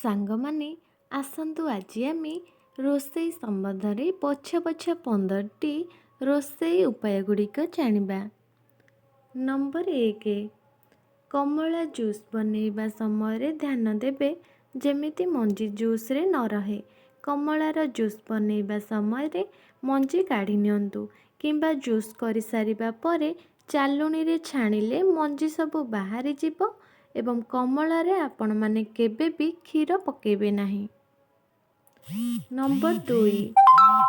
ସାଙ୍ଗମାନେ ଆସନ୍ତୁ ଆଜି ଆମେ ରୋଷେଇ ସମ୍ବନ୍ଧରେ ପଛ 15ଟି ରୋଷେଇ ଉପାୟ ଗୁଡ଼ିକ ଜାଣିବା। ନମ୍ବର 1, କମଳା ଜୁସ୍ ବନେଇବା ସମୟରେ ଧ୍ୟାନ ଦେବେ ଯେମିତି ମଞ୍ଜି ଜୁସ୍ରେ ନ ରହେ। କମଳାର ଜୁସ୍ ବନେଇବା ସମୟରେ ମଞ୍ଜି କାଢ଼ି ନିଅନ୍ତୁ କିମ୍ବା ଜୁସ୍ କରିସାରିବା ପରେ ଚାଲୁଣିରେ ଛାଣିଲେ ମଞ୍ଜି ସବୁ ବାହାରିଯିବ ଏବଂ କମଳାରେ ଆପଣମାନେ କେବେ ବି କ୍ଷୀର ପକାଇବେ ନାହିଁ। ନମ୍ବର 2,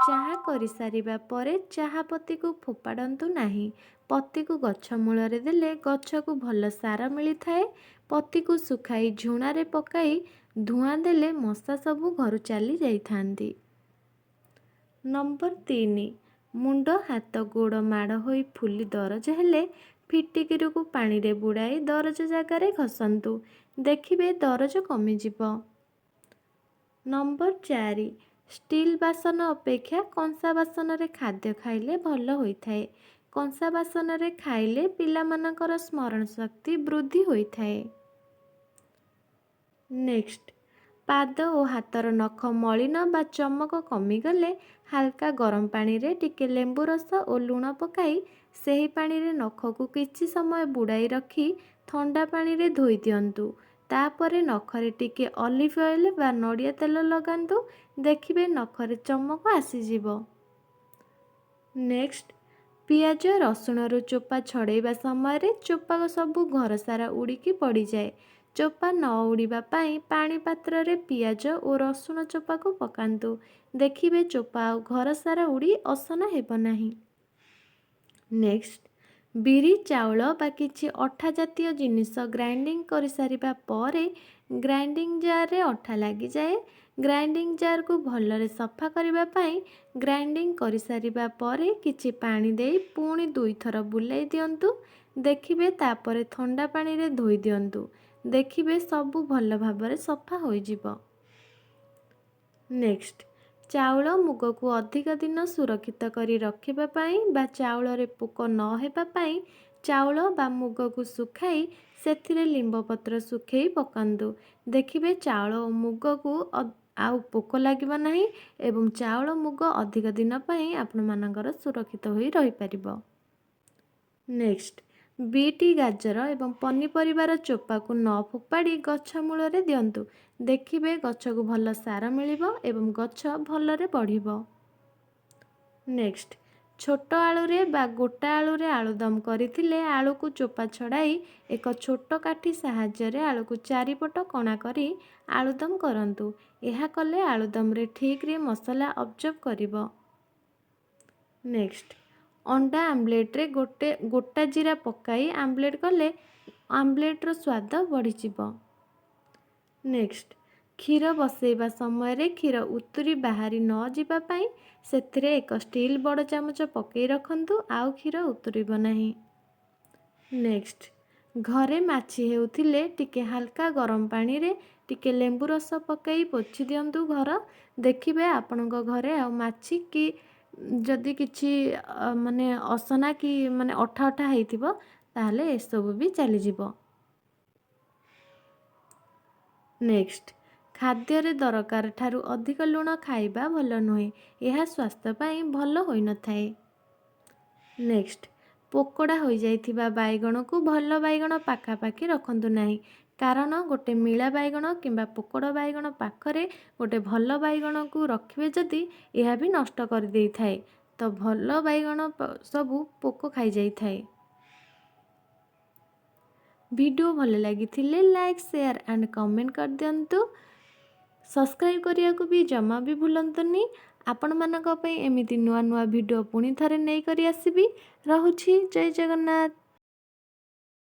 ଚାହା କରିସାରିବା ପରେ ଚାହା ପତିକୁ ଫୋପାଡ଼ନ୍ତୁ ନାହିଁ। ପତିକୁ ଗଛ ମୂଳରେ ଦେଲେ ଗଛକୁ ଭଲ ସାର ମିଳିଥାଏ। ପତିକୁ ଶୁଖାଇ ଝୁଣାରେ ପକାଇ ଧୂଆଁ ଦେଲେ ମଶା ସବୁ ଘରୁ ଚାଲି ଯାଇଥାନ୍ତି। ନମ୍ବର 3, ମୁଣ୍ଡ ହାତ ଗୋଡ଼ ମାଡ଼ ହୋଇ ଫୁଲି ଦରଜ ହେଲେ ଫିଟିକିରିକୁ ପାଣିରେ ବୁଡ଼ାଇ ଦରଜ ଜାଗାରେ ଘଷନ୍ତୁ, ଦେଖିବେ ଦରଜ କମିଯିବ। ନମ୍ବର 4, ଷ୍ଟିଲ୍ ବାସନ ଅପେକ୍ଷା କଂସା ବାସନରେ ଖାଦ୍ୟ ଖାଇଲେ ଭଲ ହୋଇଥାଏ। କଂସା ବାସନରେ ଖାଇଲେ ପିଲାମାନଙ୍କର ସ୍ମରଣ ଶକ୍ତି ବୃଦ୍ଧି ହୋଇଥାଏ। ନେକ୍ସଟ, ପାଦ ଓ ହାତର ନଖ ମଳିନ ବା ଚମକ କମିଗଲେ ହାଲକା ଗରମ ପାଣିରେ ଟିକେ ଲେମ୍ବୁ ରସ ଓ ଲୁଣ ପକାଇ ସେହି ପାଣିରେ ନଖକୁ କିଛି ସମୟ ବୁଡ଼ାଇ ରଖି ଥଣ୍ଡା ପାଣିରେ ଧୋଇ ଦିଅନ୍ତୁ। ତାପରେ ନଖରେ ଟିକେ ଅଲିଭ୍ ଅଏଲ୍ ବା ନଡ଼ିଆ ତେଲ ଲଗାନ୍ତୁ, ଦେଖିବେ ନଖରେ ଚମକ ଆସିଯିବ। ନେକ୍ସଟ, ପିଆଜ ରସୁଣରୁ ଚୋପା ଛଡ଼େଇବା ସମୟରେ ଚୋପା ସବୁ ଘର ସାରା ଉଡ଼ିକି ପଡ଼ିଯାଏ। ଚୋପା ନ ଉଡ଼ିବା ପାଇଁ ପାଣି ପାତ୍ରରେ ପିଆଜ ଓ ରସୁଣ ଚୋପାକୁ ପକାନ୍ତୁ, ଦେଖିବେ ଚୋପା ଆଉ ଘର ସାରା ଉଡ଼ି ଅସନା ହେବ ନାହିଁ। ନେକ୍ସଟ, ବିରି ଚାଉଳ ବା କିଛି ଅଠା ଜାତୀୟ ଜିନିଷ ଗ୍ରାଇଣ୍ଡିଙ୍ଗ କରିସାରିବା ପରେ ଗ୍ରାଇଣ୍ଡିଙ୍ଗ ଜାରରେ ଅଠା ଲାଗିଯାଏ। ଗ୍ରାଇଣ୍ଡିଙ୍ଗ ଜାରକୁ ଭଲରେ ସଫା କରିବା ପାଇଁ ଗ୍ରାଇଣ୍ଡିଙ୍ଗ କରିସାରିବା ପରେ କିଛି ପାଣି ଦେଇ ପୁଣି 2 ଥର ବୁଲାଇ ଦିଅନ୍ତୁ, ଦେଖିବେ ତାପରେ ଥଣ୍ଡା ପାଣିରେ ଧୋଇ ଦିଅନ୍ତୁ, ଦେଖିବେ ସବୁ ଭଲ ଭାବରେ ସଫା ହୋଇଯିବ। ନେକ୍ସଟ, ଚାଉଳ ମୁଗକୁ ଅଧିକ ଦିନ ସୁରକ୍ଷିତ କରି ରଖିବା ପାଇଁ ବା ଚାଉଳରେ ପୋକ ନ ହେବା ପାଇଁ ଚାଉଳ ବା ମୁଗକୁ ଶୁଖାଇ ସେଥିରେ ଲିମ୍ବ ପତ୍ର ଶୁଖାଇ ପକାନ୍ତୁ, ଦେଖିବେ ଚାଉଳ ଓ ମୁଗକୁ ଆଉ ପୋକ ଲାଗିବ ନାହିଁ ଏବଂ ଚାଉଳ ମୁଗ ଅଧିକ ଦିନ ପାଇଁ ଆପଣମାନଙ୍କର ସୁରକ୍ଷିତ ହୋଇ ରହିପାରିବ। ନେକ୍ସଟ, ବିଟ୍ ଗାଜର ଏବଂ ପନିପରିବାର ଚୋପାକୁ ନ ଫୋପାଡ଼ି ଗଛ ମୂଳରେ ଦିଅନ୍ତୁ, ଦେଖିବେ ଗଛକୁ ଭଲ ସାର ମିଳିବ ଏବଂ ଗଛ ଭଲରେ ବଢ଼ିବ। ନେକ୍ସଟ, ଛୋଟ ଆଳୁରେ ବା ଗୋଟା ଆଳୁରେ ଆଳୁଦମ କରିଥିଲେ ଆଳୁକୁ ଚୋପା ଛଡ଼ାଇ ଏକ ଛୋଟ କାଠି ସାହାଯ୍ୟରେ ଆଳୁକୁ ଚାରିପଟ କଣା କରି ଆଳୁଦମ କରନ୍ତୁ। ଏହା କଲେ ଆଳୁଦମରେ ଠିକରେ ମସଲା ଅବଜର୍ଭ କରିବ। ନେକ୍ସଟ, ଅଣ୍ଡା ଆମ୍ଲେଟରେ ଗୋଟା ଜିରା ପକାଇ ଆମ୍ଲେଟ୍ କଲେ ଆମ୍ଲେଟ୍ର ସ୍ୱାଦ ବଢ଼ିଯିବ। ନେକ୍ସଟ, କ୍ଷୀର ବସାଇବା ସମୟରେ କ୍ଷୀର ଉତୁରି ବାହାରି ନ ଯିବା ପାଇଁ ସେଥିରେ ଏକ ଷ୍ଟିଲ୍ ବଡ଼ ଚାମଚ ପକାଇ ରଖନ୍ତୁ, ଆଉ କ୍ଷୀର ଉତୁରିବ ନାହିଁ। ନେକ୍ସଟ, ଘରେ ମାଛି ହେଉଥିଲେ ଟିକେ ହାଲକା ଗରମ ପାଣିରେ ଟିକେ ଲେମ୍ବୁ ରସ ପକାଇ ପୋଛି ଦିଅନ୍ତୁ ଘର, ଦେଖିବେ ଆପଣଙ୍କ ଘରେ ଆଉ ମାଛି କି ଯଦି କିଛି ମାନେ ଅସନା କି ମାନେ ଅଠା ଅଠା ହେଇଥିବ ତାହେଲେ ଏସବୁ ବି ଚାଲିଯିବ। ନେକ୍ସଟ, ଖାଦ୍ୟରେ ଦରକାର ଠାରୁ ଅଧିକ ଲୁଣ ଖାଇବା ଭଲ ନୁହେଁ, ଏହା ସ୍ୱାସ୍ଥ୍ୟ ପାଇଁ ଭଲ ହୋଇନଥାଏ। ନେକ୍ସଟ, ପୋକଡ଼ା ହୋଇଯାଇଥିବା ବାଇଗଣକୁ ଭଲ ବାଇଗଣ ପାଖାପାଖି ରଖନ୍ତୁ ନାହିଁ, କାରଣ ଗୋଟେ ମିଳା ବାଇଗଣ କିମ୍ବା ପୋକଡ଼ା ବାଇଗଣ ପାଖରେ ଗୋଟେ ଭଲ ବାଇଗଣକୁ ରଖିବେ ଯଦି ଏହା ବି ନଷ୍ଟ କରିଦେଇଥାଏ, ତ ଭଲ ବାଇଗଣ ସବୁ ପୋକ ଖାଇଯାଇଥାଏ। ଭିଡ଼ିଓ ଭଲ ଲାଗିଥିଲେ ଲାଇକ୍ ସେୟାର ଆଣ୍ଡ କମେଣ୍ଟ କରିଦିଅନ୍ତୁ। ସବସ୍କ୍ରାଇବ୍ କରିବାକୁ ବି ଜମା ବି ଭୁଲନ୍ତୁନି। ଆପଣମାନଙ୍କ ପାଇଁ ଏମିତି ନୂଆ ନୂଆ ଭିଡ଼ିଓ ପୁଣି ଥରେ ନେଇକରି ଆସିବି। ରହୁଛି, ଜୟ ଜଗନ୍ନାଥ।